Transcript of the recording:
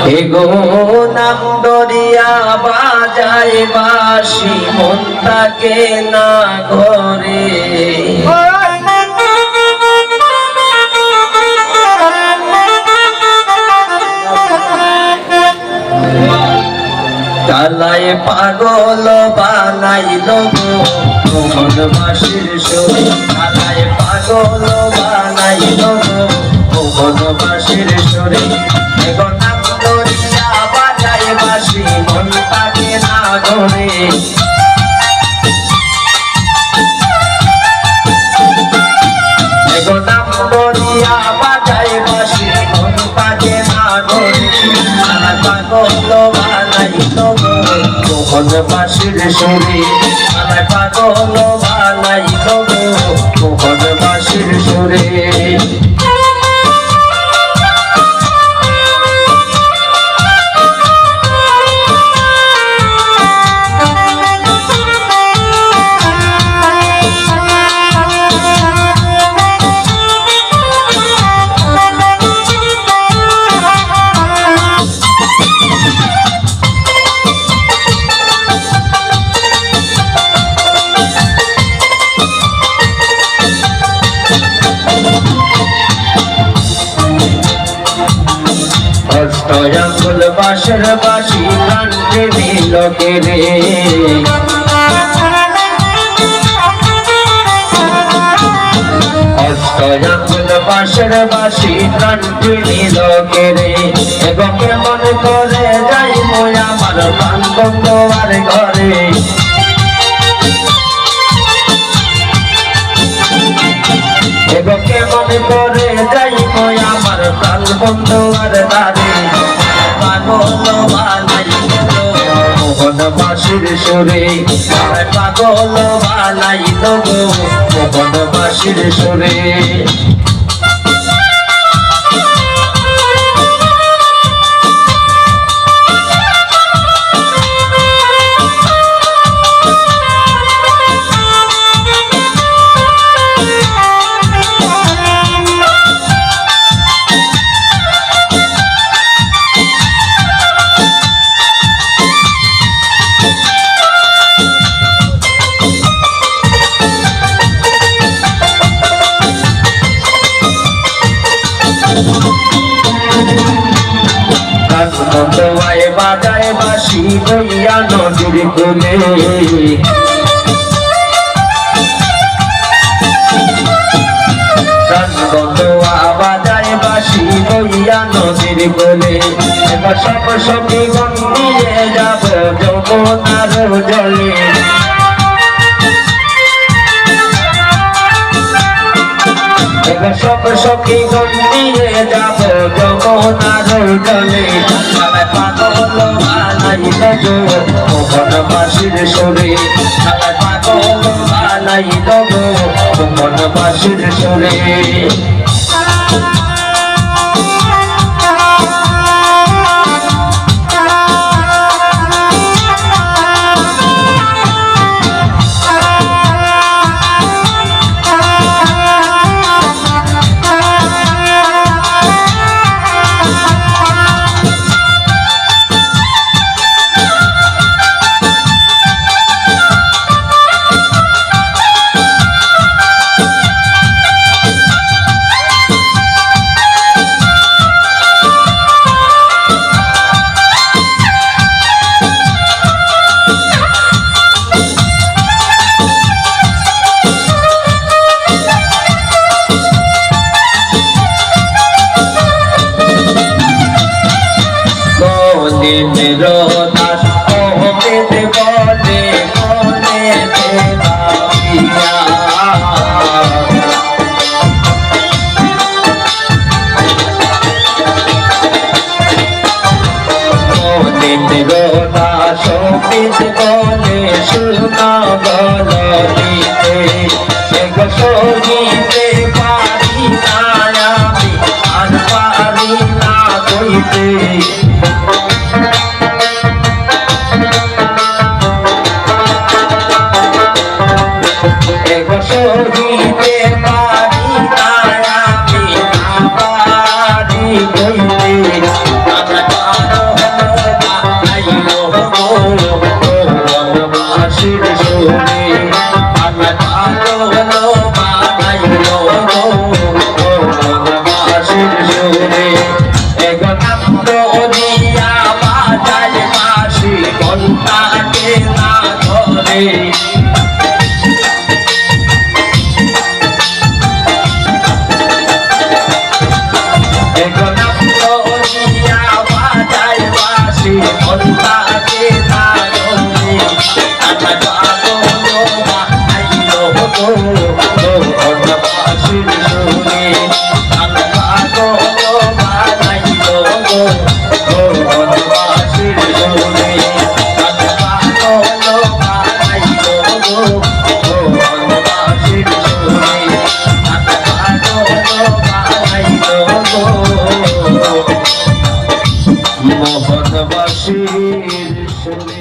এগো নাম দরিয়া বাজায় বাঁশি মন থাকে না ঘরে কালায় পাগল বানাইল মোহন বাঁশির সুরে কালায় পাগল বানাইল মোহন বাঁশির সুরে এগো নাম দরিয়া বাজায় বাঁশি মন থাকে না ঘরে এগো নাম দরিয়া বাজায় বাঁশি মন থাকে না ঘরে কালায় পাগল বানাইল মোহন বাঁশির সুরে কালায় পাগল বানাইল মোহন বাঁশির সুরে অষ্টয়াঙ্গুল বাঁশের বাঁশি প্রাণকে দিল কেড়ে অষ্টয়াঙ্গুল বাঁশের বাঁশি প্রাণকে দিল কেড়ে এবং কেমন করে যাইব আমার প্রাণ বন্ধুয়ার ঘরে এবং কেমন করে যাইব আমার প্রাণ বন্ধুয়ার দ্বারে পাগল বানাইল মোহন বাঁশির সুরে পাগল বানাইল মোহন বাঁশির সুরে বন্ধুয়ায় বাজায় বাঁশি বইয়া নদীর কোলে বন্ধুয়া বাজায় বাঁশি বইয়া নদীর কোলে এবার সব সখী গণ নিয়ে যাব যমুনার জলে এবার সব সখী গণ নিয়ে যাব যমুনার জলে পাগল বানাইল মোহন বাঁশির সুরে পাগল বানাইল মোহন বাঁশির সুরে দাস অহমেদ বলে মনে দেবাইয়া দাস অহমেদ বলে শোনা গলিতে সঙ্গীতে পারি না আমি আর পারি না কইতে সহিতে পারি না আমি পারি কইতে নাম দিয়া বাজায় বাঁশি ঘন্টাকে না ধরে ঘন্টাকে না ধরে আমার পাগল আইলো গো ঘন্টাবাসীর সুরে আমার পাগল আইলো গো ঘন্টাবাসীর সুরে আমার পাগল আইলো গো ঘন্টাবাসীর সুরে আমার পাগল আইলো গো মোহনবাসীর সুরে।